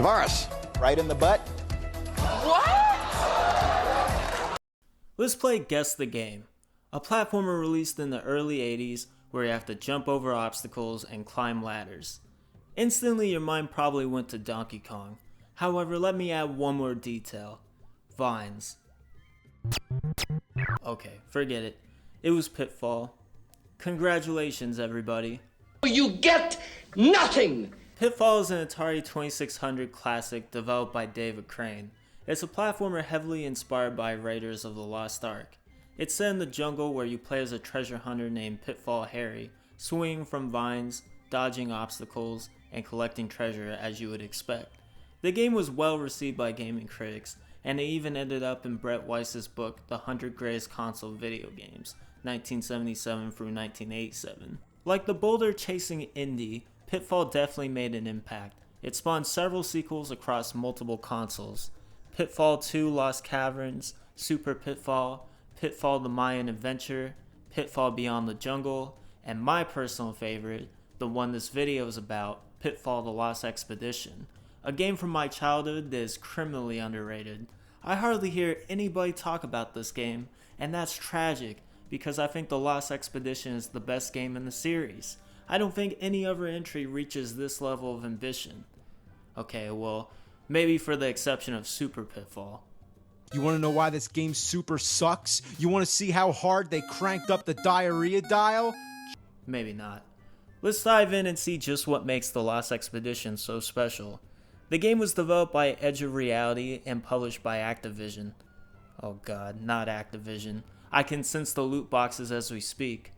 Tavares. Right in the butt. Let's play Guess the Game, a platformer released in the early 80s where you have to jump over obstacles and climb ladders. Instantly your mind probably went to Donkey Kong. However, let me add one more detail. Vines. Okay, forget it. It was Pitfall. Congratulations everybody. You get nothing! Pitfall is an Atari 2600 classic developed by David Crane. It's a platformer heavily inspired by Raiders of the Lost Ark. It's set in the jungle where you play as a treasure hunter named Pitfall Harry, swinging from vines, dodging obstacles, and collecting treasure as you would expect. The game was well received by gaming critics, and it even ended up in Brett Weiss's book The 100 Greatest Console Video Games, 1977 through 1987. Like the boulder chasing indie, Pitfall definitely made an impact. It spawned several sequels across multiple consoles. Pitfall 2 Lost Caverns, Super Pitfall, Pitfall the Mayan Adventure, Pitfall Beyond the Jungle, and my personal favorite, the one this video is about, Pitfall the Lost Expedition, a game from my childhood that is criminally underrated. I hardly hear anybody talk about this game, and that's tragic because I think the Lost Expedition is the best game in the series. I don't think any other entry reaches this level of ambition. Okay, well, maybe for the exception of Super Pitfall. You want to know why this game super sucks? You want to see how hard they cranked up the diarrhea dial? Maybe not. Let's dive in and see just what makes The Lost Expedition so special. The game was developed by Edge of Reality and published by Activision. Oh god, not Activision. I can sense the loot boxes as we speak.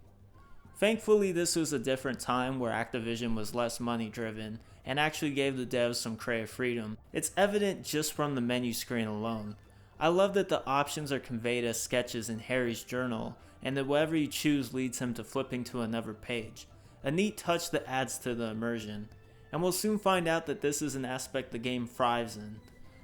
Thankfully, this was a different time where Activision was less money driven and actually gave the devs some creative freedom. It's evident just from the menu screen alone. I love that the options are conveyed as sketches in Harry's journal, and that whatever you choose leads him to flipping to another page. A neat touch that adds to the immersion. And we'll soon find out that this is an aspect the game thrives in.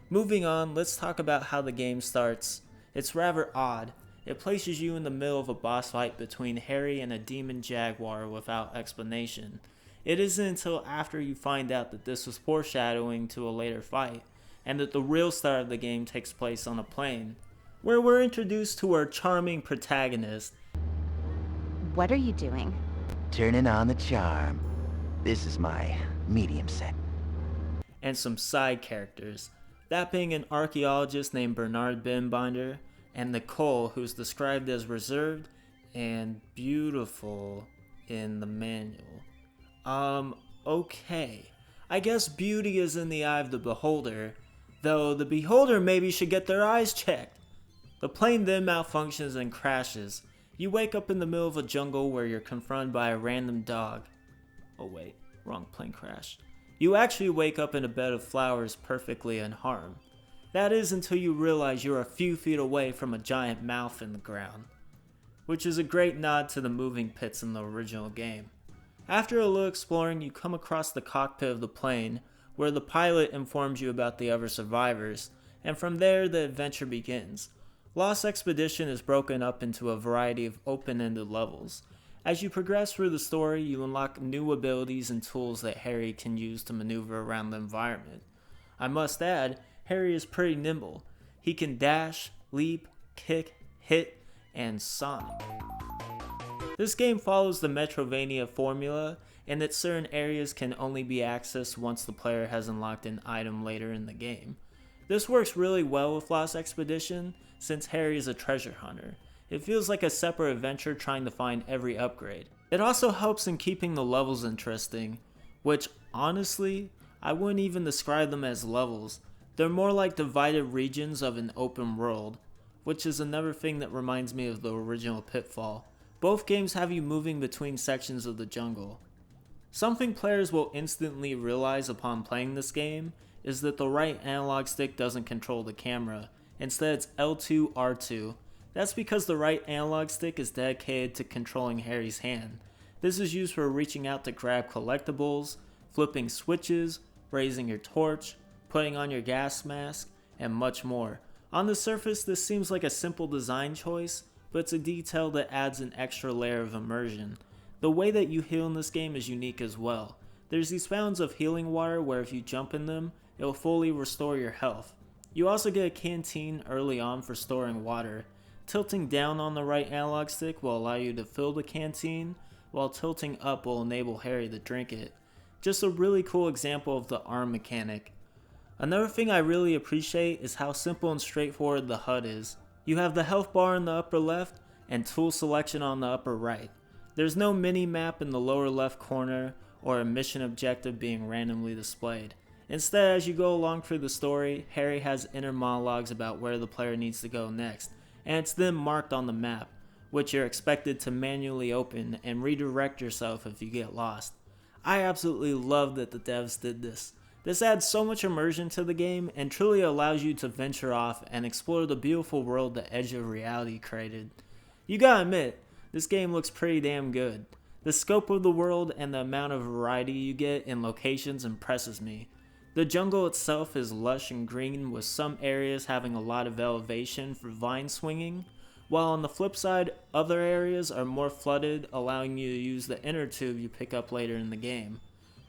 Moving on, let's talk about how the game starts. It's rather odd. It places you in the middle of a boss fight between Harry and a demon jaguar without explanation. It isn't until after you find out that this was foreshadowing to a later fight, and that the real start of the game takes place on a plane, where we're introduced to our charming protagonist. What are you doing? Turning on the charm. This is my medium set. And some side characters, that being an archaeologist named Bernard Binbinder, and Nicole, who's described as reserved and beautiful in the manual. Okay. I guess beauty is in the eye of the beholder, though the beholder maybe should get their eyes checked. The plane then malfunctions and crashes. You wake up in the middle of a jungle where you're confronted by a random dog. Oh wait, wrong plane crash. You actually wake up in a bed of flowers perfectly unharmed. That is until you realize you're a few feet away from a giant mouth in the ground, which is a great nod to the moving pits in the original game. After a little exploring, you come across the cockpit of the plane, where the pilot informs you about the other survivors, and from there the adventure begins. Lost Expedition is broken up into a variety of open-ended levels. As you progress through the story, you unlock new abilities and tools that Harry can use to maneuver around the environment. I must add, Harry is pretty nimble. He can dash, leap, kick, hit, and sonic. This game follows the Metrovania formula, in that certain areas can only be accessed once the player has unlocked an item later in the game. This works really well with Lost Expedition, since Harry is a treasure hunter. It feels like a separate adventure trying to find every upgrade. It also helps in keeping the levels interesting, which honestly, I wouldn't even describe them as levels. They're more like divided regions of an open world, which is another thing that reminds me of the original Pitfall. Both games have you moving between sections of the jungle. Something players will instantly realize upon playing this game is that the right analog stick doesn't control the camera. Instead, it's L2, R2. That's because the right analog stick is dedicated to controlling Harry's hand. This is used for reaching out to grab collectibles, flipping switches, raising your torch, putting on your gas mask, and much more. On the surface, this seems like a simple design choice, but it's a detail that adds an extra layer of immersion. The way that you heal in this game is unique as well. There's these fountains of healing water where if you jump in them, it will fully restore your health. You also get a canteen early on for storing water. Tilting down on the right analog stick will allow you to fill the canteen, while tilting up will enable Harry to drink it. Just a really cool example of the arm mechanic. Another thing I really appreciate is how simple and straightforward the HUD is. You have the health bar in the upper left and tool selection on the upper right. There's no mini map in the lower left corner or a mission objective being randomly displayed. Instead, as you go along through the story, Harry has inner monologues about where the player needs to go next, and it's then marked on the map, which you're expected to manually open and redirect yourself if you get lost. I absolutely love that the devs did this. This adds so much immersion to the game and truly allows you to venture off and explore the beautiful world the Edge of Reality created. You gotta admit, this game looks pretty damn good. The scope of the world and the amount of variety you get in locations impresses me. The jungle itself is lush and green, with some areas having a lot of elevation for vine swinging, while on the flip side, other areas are more flooded, allowing you to use the inner tube you pick up later in the game.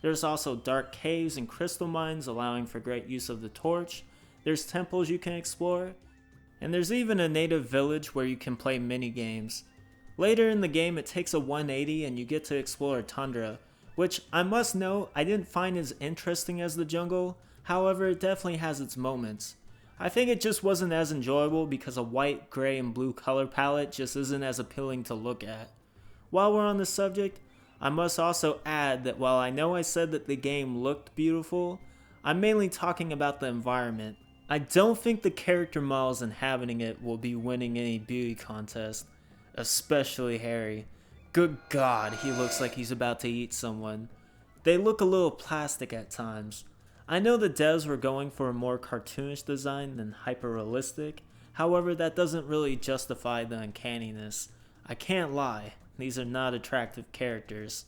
There's also dark caves and crystal mines, allowing for great use of the torch. There's temples you can explore, and there's even a native village where you can play mini games. Later in the game, it takes a 180 and you get to explore a tundra, which I must note I didn't find as interesting as the jungle. However, it definitely has its moments. I think it just wasn't as enjoyable because a white, gray, and blue color palette just isn't as appealing to look at. While we're on the subject, I must also add that while I know I said that the game looked beautiful, I'm mainly talking about the environment. I don't think the character models inhabiting it will be winning any beauty contest, especially Harry. Good God, he looks like he's about to eat someone. They look a little plastic at times. I know the devs were going for a more cartoonish design than hyper-realistic, however that doesn't really justify the uncanniness. I can't lie, these are not attractive characters.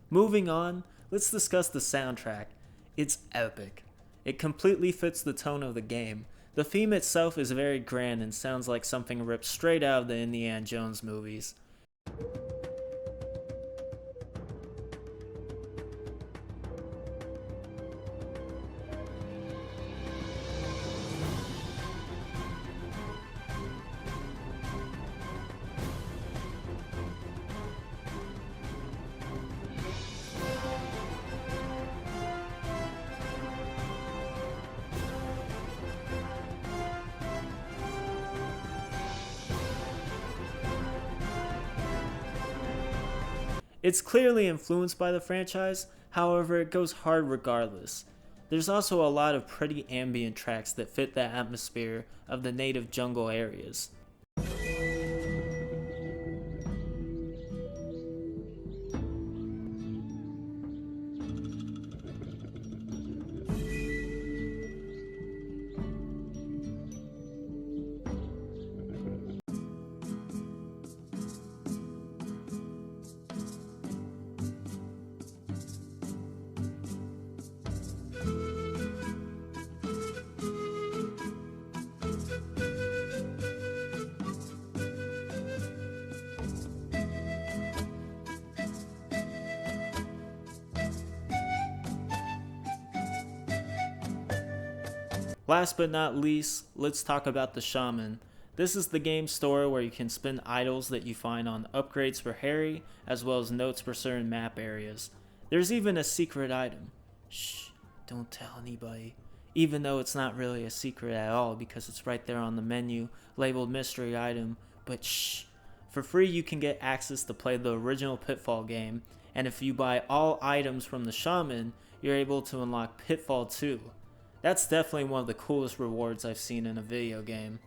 Moving on, let's discuss the soundtrack. It's epic. It completely fits the tone of the game. The theme itself is very grand and sounds like something ripped straight out of the Indiana Jones movies. It's clearly influenced by the franchise, however it goes hard regardless. There's also a lot of pretty ambient tracks that fit the atmosphere of the native jungle areas. Last but not least, let's talk about the Shaman. This is the game store where you can spend idols that you find on upgrades for Harry, as well as notes for certain map areas. There's even a secret item. Shh, don't tell anybody. Even though it's not really a secret at all because it's right there on the menu, labeled mystery item, but shh. For free you can get access to play the original Pitfall game, and if you buy all items from the Shaman, you're able to unlock Pitfall 2. That's definitely one of the coolest rewards I've seen in a video game.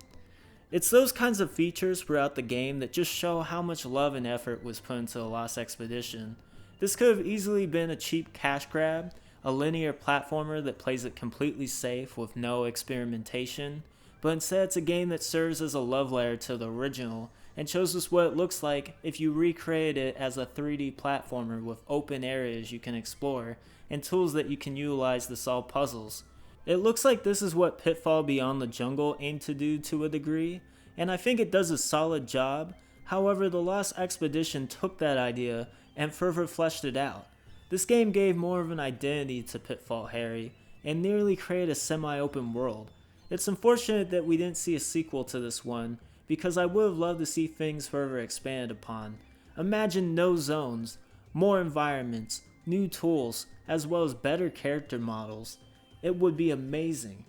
It's those kinds of features throughout the game that just show how much love and effort was put into the Lost Expedition. This could have easily been a cheap cash grab, a linear platformer that plays it completely safe with no experimentation, but instead it's a game that serves as a love letter to the original and shows us what it looks like if you recreate it as a 3D platformer with open areas you can explore and tools that you can utilize to solve puzzles. It looks like this is what Pitfall Beyond the Jungle aimed to do to a degree, and I think it does a solid job. However, the Lost Expedition took that idea and further fleshed it out. This game gave more of an identity to Pitfall Harry, and nearly create a semi-open world. It's unfortunate that we didn't see a sequel to this one, because I would have loved to see things further expanded upon. Imagine no zones, more environments, new tools, as well as better character models. It would be amazing.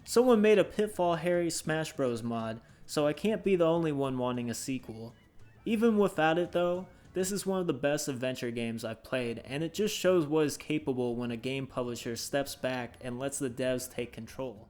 Someone made a Pitfall Harry Smash Bros mod, so I can't be the only one wanting a sequel. Even without it though, this is one of the best adventure games I've played, and it just shows what is capable when a game publisher steps back and lets the devs take control.